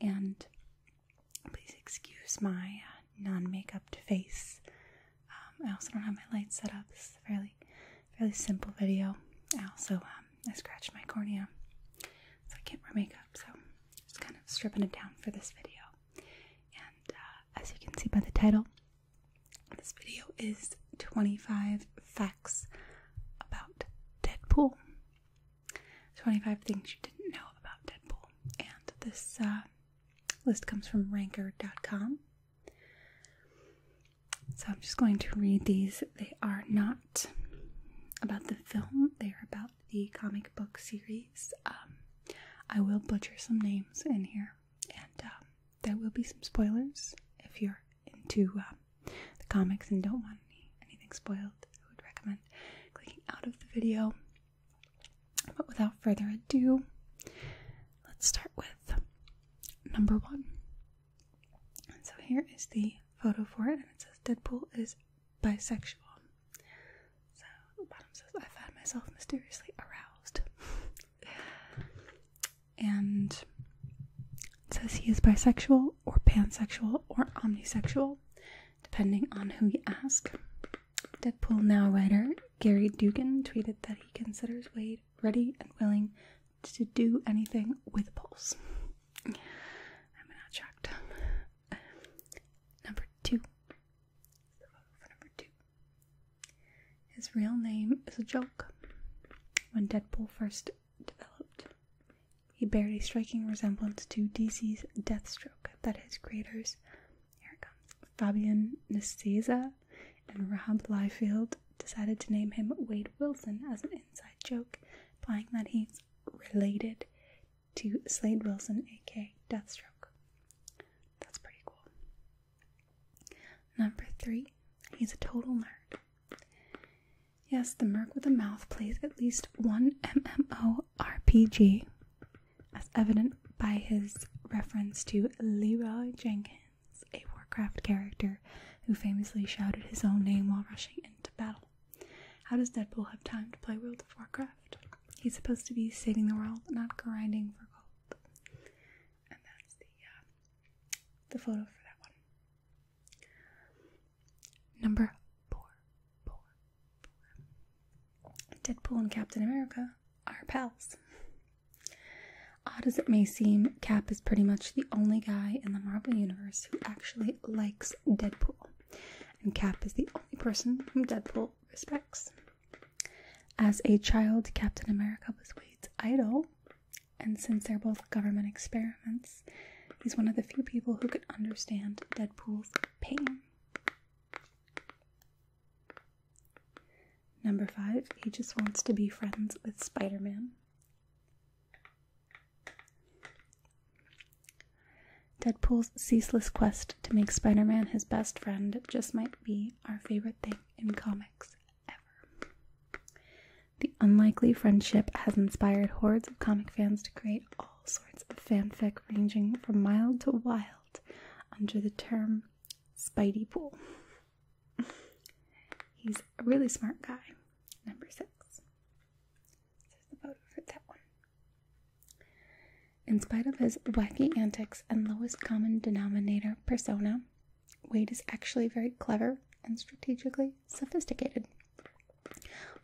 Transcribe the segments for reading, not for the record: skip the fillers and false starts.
and please excuse my non-makeup face. I also don't have my lights set up. This is a fairly simple video. I also I scratched my cornea, so I can't wear makeup, so just kind of stripping it down for this video. And as you can see by the title, this video is 25 facts about Deadpool. 25 things you didn't know about Deadpool. And this list comes from ranker.com. So I'm just going to read these. They are not about the film, they are about the comic book series. I will butcher some names in here, and there will be some spoilers. If you're into the comics and don't want anything spoiled, I would recommend clicking out of the video. But without further ado, let's start with number 1. And so here is the photo for it, and it says Deadpool is bisexual. So the bottom says, I find myself mysteriously aroused. And it says he is bisexual or pansexual or omnisexual, depending on who you ask. Deadpool Now writer Gary Dugan tweeted that he considers Wade ready and willing to do anything with a pulse. I'm not shocked. Number 2. Number 2. His real name is a joke. When Deadpool first developed, he bared a striking resemblance to DC's Deathstroke that his creators, here it comes, Fabian Nicieza and Rob Liefeld, decided to name him Wade Wilson as an inside joke, implying that he's related to Slade Wilson, aka Deathstroke. That's pretty cool. Number 3, he's a total nerd. Yes, the merc with a mouth plays at least one MMORPG, as evident by his reference to Leroy Jenkins, a Warcraft character who famously shouted his own name while rushing into battle. How does Deadpool have time to play World of Warcraft? He's supposed to be saving the world, not grinding for gold. And that's the photo for that one. Number 4. Deadpool and Captain America are pals. Odd as it may seem, Cap is pretty much the only guy in the Marvel Universe who actually likes Deadpool. And Cap is the only person whom Deadpool respects. As a child, Captain America was Wade's idol, and since they're both government experiments, he's one of the few people who could understand Deadpool's pain. Number 5, he just wants to be friends with Spider-Man. Deadpool's ceaseless quest to make Spider-Man his best friend just might be our favorite thing in comics ever. The unlikely friendship has inspired hordes of comic fans to create all sorts of fanfic ranging from mild to wild under the term Spideypool. He's a really smart guy. Number 6. There's the photo for that one. In spite of his wacky antics and lowest common denominator persona, Wade is actually very clever and strategically sophisticated.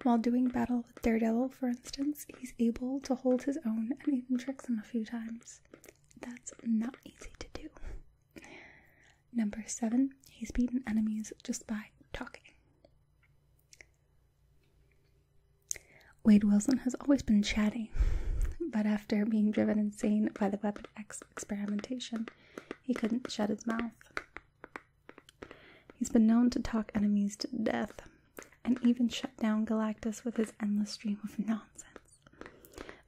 While doing battle with Daredevil, for instance, he's able to hold his own and even tricks him a few times. That's not easy to do. Number 7, he's beaten enemies just by talking. Wade Wilson has always been chatty, but after being driven insane by the Weapon X experimentation, he couldn't shut his mouth. He's been known to talk enemies to death, and even shut down Galactus with his endless stream of nonsense.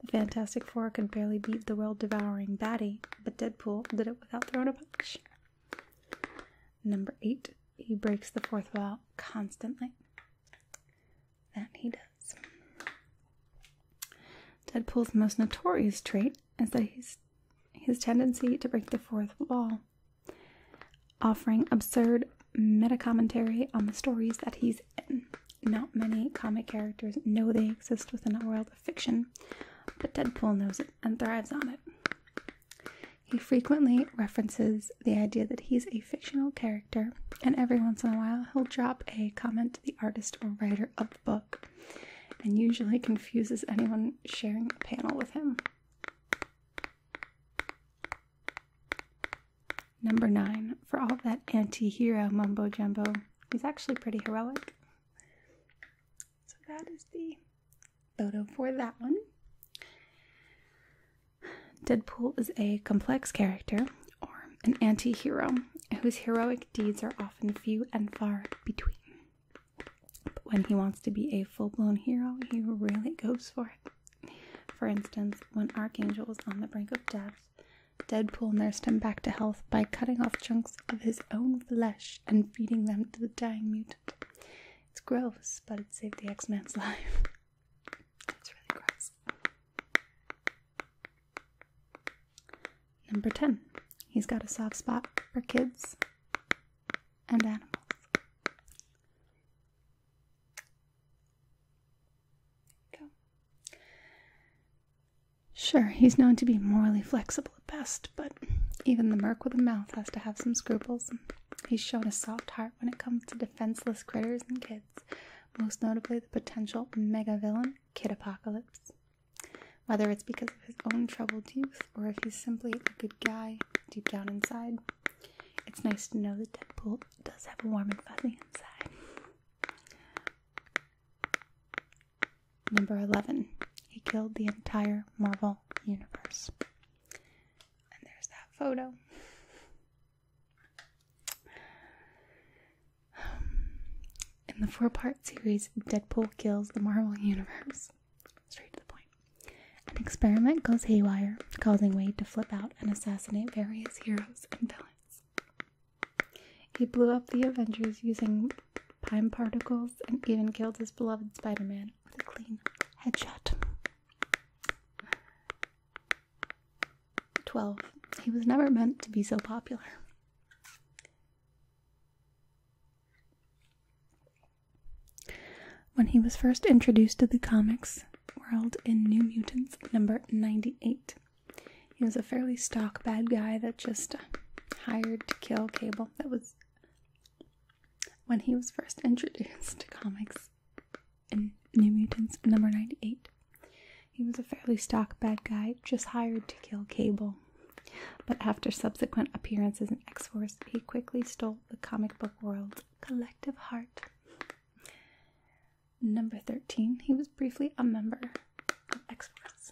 The Fantastic Four could barely beat the world-devouring baddie, but Deadpool did it without throwing a punch. Number 8, he breaks the fourth wall constantly. That he does. Deadpool's most notorious trait is that his tendency to break the fourth wall, offering absurd meta-commentary on the stories that he's in. Not many comic characters know they exist within a world of fiction, but Deadpool knows it and thrives on it. He frequently references the idea that he's a fictional character, and every once in a while he'll drop a comment to the artist or writer of the book, and usually confuses anyone sharing a panel with him. Number 9, for all that anti-hero mumbo-jumbo, he's actually pretty heroic. So that is the photo for that one. Deadpool is a complex character, or an anti-hero, whose heroic deeds are often few and far between. But when he wants to be a full-blown hero, he really goes for it. For instance, when Archangel was on the brink of death, Deadpool nursed him back to health by cutting off chunks of his own flesh and feeding them to the dying mutant. It's gross, but it saved the X-Men's life. It's really gross. Number 10. He's got a soft spot for kids and animals. Go. Sure, he's known to be morally flexible at best, but even the merc with a mouth has to have some scruples. He's shown a soft heart when it comes to defenseless critters and kids, most notably the potential mega villain, Kid Apocalypse. Whether it's because of his own troubled youth or if he's simply a good guy deep down inside, it's nice to know that Deadpool does have a warm and fuzzy inside. Number 11. He killed the entire Marvel Universe. And there's that photo. In the 4-part series, Deadpool kills the Marvel Universe. Straight to the point. An experiment goes haywire, causing Wade to flip out and assassinate various heroes and villains. He blew up the Avengers using Pym particles and even killed his beloved Spider-Man with a clean headshot. 12. He was never meant to be so popular. When he was first introduced to the comics world in New Mutants number 98, he was a fairly stock bad guy that just hired to kill Cable. That was when he was first introduced to comics in New Mutants number 98. He was a fairly stock bad guy, just hired to kill Cable. But after subsequent appearances in X-Force, he quickly stole the comic book world's collective heart. Number 13, he was briefly a member of X-Force.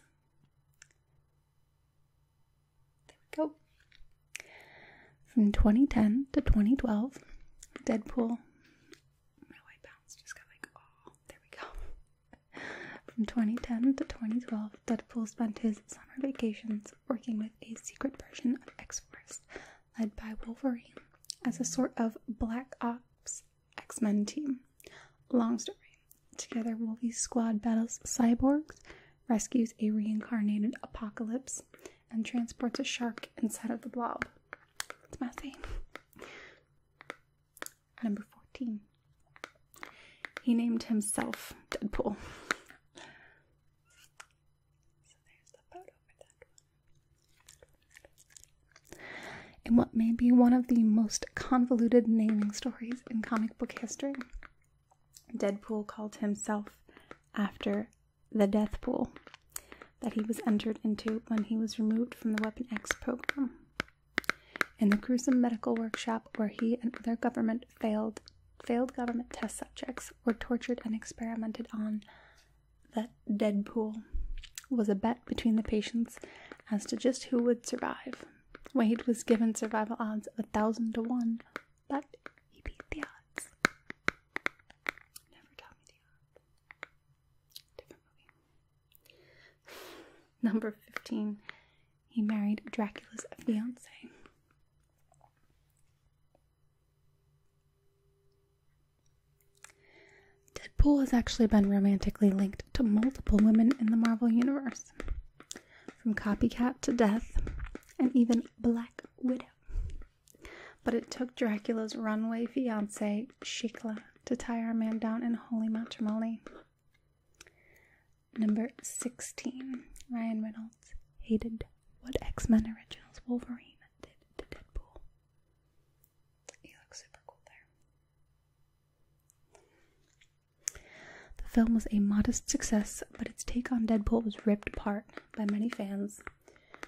There we go. From 2010 to 2012, Deadpool... My white balance just got like, oh, there we go. From 2010 to 2012, Deadpool spent his summer vacations working with a secret version of X-Force, led by Wolverine, as a sort of Black Ops X-Men team. Long story. Together, Wolvie's squad battles cyborgs, rescues a reincarnated Apocalypse, and transports a shark inside of the Blob. It's messy. Number 14. He named himself Deadpool. So there's the photo for that one. In what may be one of the most convoluted naming stories in comic book history, Deadpool called himself after the death pool that he was entered into when he was removed from the Weapon X program. In the gruesome medical workshop where he and other failed government test subjects were tortured and experimented on, that Deadpool was a bet between the patients as to just who would survive. Wade was given survival odds of 1,000 to 1, but he beat the odds. Never tell me the odds. Different movie. Number 15. He married Dracula's fiancée. Deadpool has actually been romantically linked to multiple women in the Marvel Universe, from Copycat to Death, and even Black Widow. But it took Dracula's runaway fiancée, Shikla, to tie our man down in holy matrimony. Number 16. Ryan Reynolds hated what X-Men Originals Wolverine did to Deadpool. He looks super cool there. The film was a modest success, but its take on Deadpool was ripped apart by many fans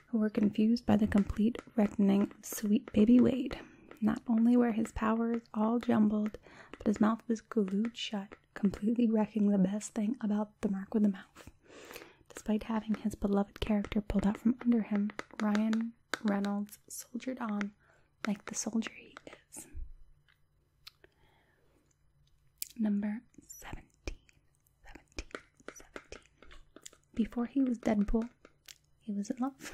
who were confused by the complete reckoning of Sweet Baby Wade. Not only were his powers all jumbled, but his mouth was glued shut, completely wrecking the best thing about the Mark with the Mouth. Despite having his beloved character pulled out from under him, Ryan Reynolds soldiered on like the soldier he is. Number 17. Before he was Deadpool, he was in love.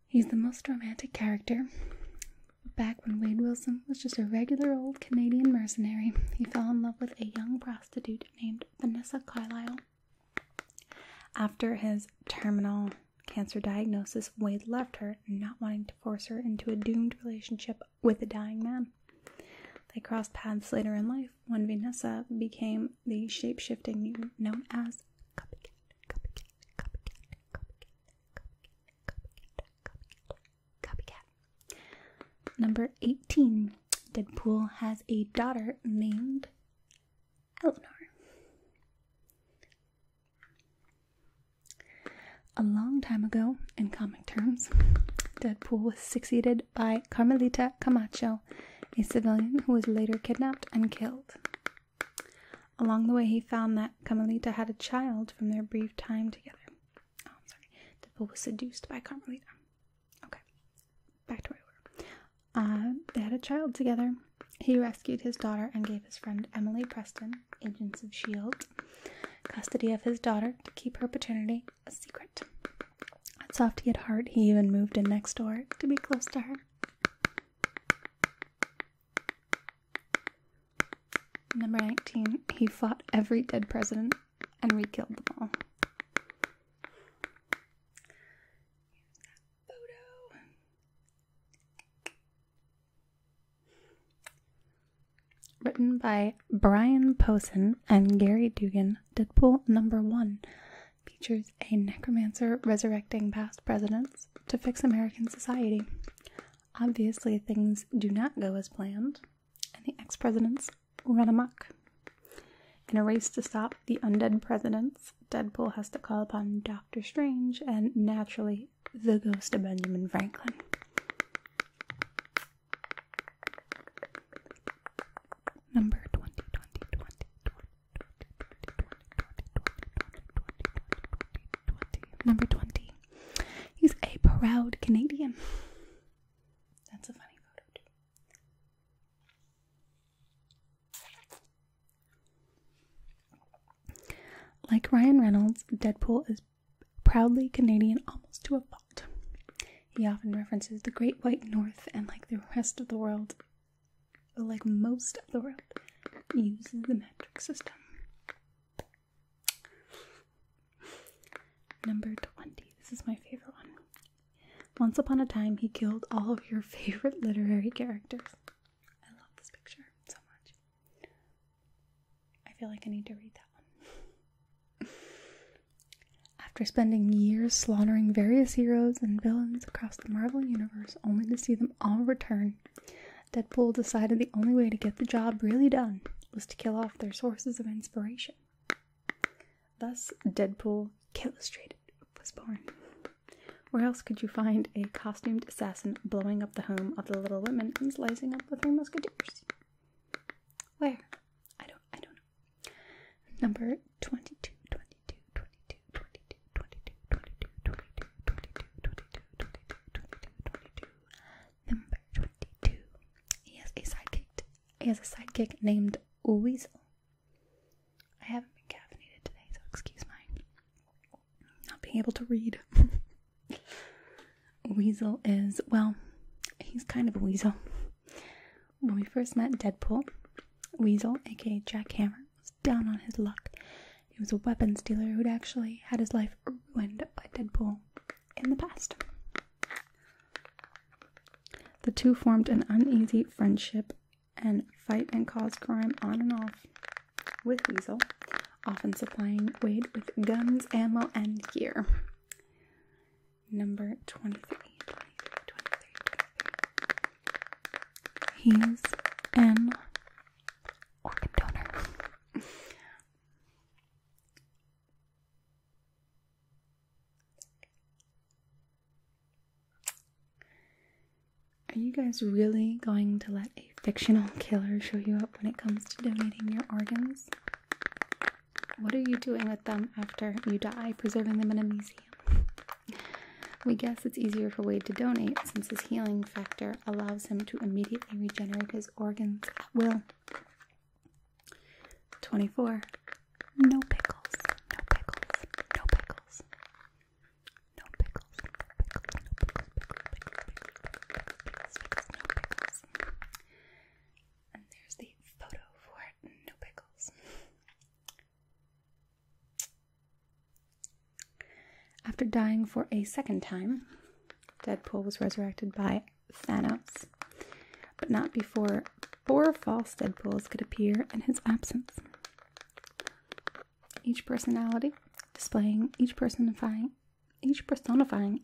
He's the most romantic character. Back when Wade Wilson was just a regular old Canadian mercenary, he fell in love with a young prostitute named Vanessa Carlyle. After his terminal cancer diagnosis, Wade left her, not wanting to force her into a doomed relationship with a dying man. They crossed paths later in life when Vanessa became the shape-shifting mutant known as Copycat. Number 18. Deadpool has a daughter named Eleanor. A long time ago, in comic terms, Deadpool was succeeded by Carmelita Camacho, a civilian who was later kidnapped and killed. Along the way, he found that Carmelita had a child from their brief time together. Deadpool was seduced by Carmelita. Okay, back to where we were. They had a child together. He rescued his daughter and gave his friend Emily Preston, Agents of S.H.I.E.L.D., custody of his daughter to keep her paternity a secret. At soft yet hard, he even moved in next door to be close to her. Number 19. He fought every dead president and re-killed them all. Photo. Written by Brian Posehn and Gary Dugan, Deadpool number 1 features a necromancer resurrecting past presidents to fix American society. Obviously, things do not go as planned, and the ex-presidents run amok. In a race to stop the undead presidents, Deadpool has to call upon Doctor Strange and, naturally, the ghost of Benjamin Franklin. Number 20. Number 20. He's a proud Canadian. That's a funny photo, too. Like Ryan Reynolds, Deadpool is proudly Canadian almost to a fault. He often references the Great White North and, like the rest of the world, like most of the world, uses the metric system. Number 20. This is my favorite one. Once upon a time, he killed all of your favorite literary characters. I love this picture so much. I feel like I need to read that one. After spending years slaughtering various heroes and villains across the Marvel Universe, only to see them all return, Deadpool decided the only way to get the job really done was to kill off their sources of inspiration. Thus, Deadpool Illustrated was born. Where else could you find a costumed assassin blowing up the home of the Little Women and slicing up the Three Musketeers? Where? I don't know. Number 22. Number 22. He has a sidekick named Weasel. I haven't been caffeinated today, so excuse my not being able to read. Weasel is, well, he's kind of a weasel. When we first met Deadpool, Weasel, aka Jack Hammer, was down on his luck. He was a weapons dealer who'd actually had his life ruined by Deadpool in the past. The two formed an uneasy friendship and fight and cause crime on and off with Weasel, often supplying Wade with guns, ammo, and gear. Number 23. He's an organ donor. Are you guys really going to let a fictional killer show you up when it comes to donating your organs? What are you doing with them after you die, preserving them in a museum? We guess it's easier for Wade to donate since his healing factor allows him to immediately regenerate his organs at will. 24. No pickles. No pickles. No pickles. No pickles. No pickles. And there's the photo for it. No pickles. After dying for a second time, Deadpool was resurrected by Thanos, but not before 4 false Deadpools could appear in his absence. Each personality each personifying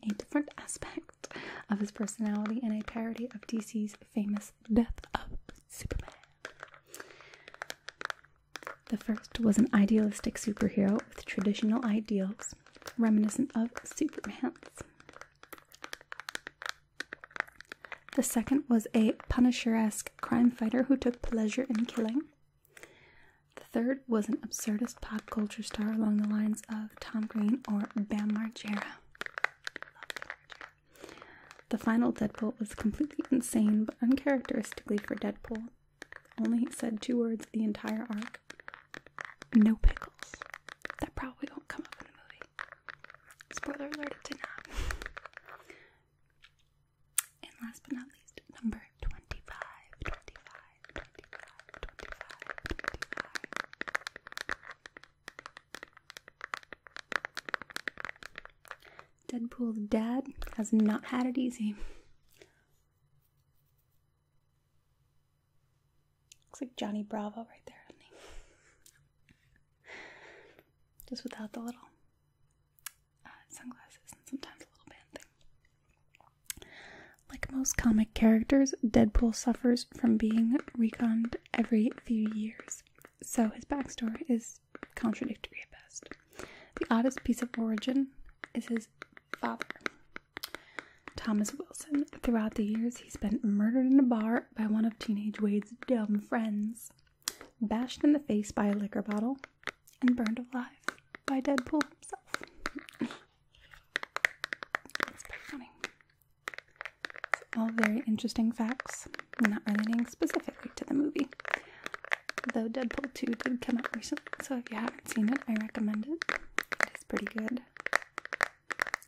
a different aspect of his personality in a parody of DC's famous Death of Superman. The first was an idealistic superhero with traditional ideals, reminiscent of Superman's. The second was a Punisher-esque crime fighter who took pleasure in killing. The third was an absurdist pop culture star along the lines of Tom Green or Bam Margera. The final Deadpool was completely insane but uncharacteristically for Deadpool. Only said 2 words the entire arc. No pickles. That probably won't come up in the movie. Spoiler alert, it did not. And last but not least, number 25. Deadpool's dad has not had it easy. Looks like Johnny Bravo right there, doesn't he? Just without the little sunglasses and sometimes a little band thing. Like most comic characters, Deadpool suffers from being reconned every few years, so his backstory is contradictory at best. The oddest piece of origin is his father, Thomas Wilson. Throughout the years, he's been murdered in a bar by one of teenage Wade's dumb friends, bashed in the face by a liquor bottle, and burned alive by Deadpool himself. That's pretty funny. It's all very interesting facts, not relating specifically to the movie. Though Deadpool 2 did come out recently, so if you haven't seen it, I recommend it. It is pretty good.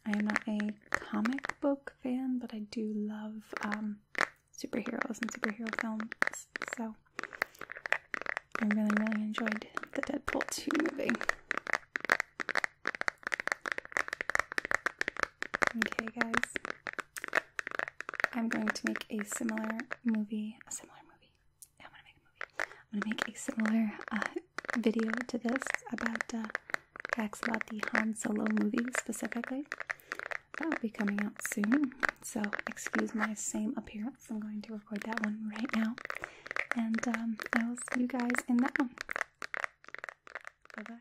I am not a comic book fan, but I do love superheroes and superhero films, so I really enjoyed the Deadpool 2 movie. Okay, guys, I'm going to make a similar movie. I'm going to make a similar video to this about facts about the Han Solo movie specifically. That will be coming out soon, so excuse my same appearance. I'm going to record that one right now, and I will see you guys in that one. Bye-bye.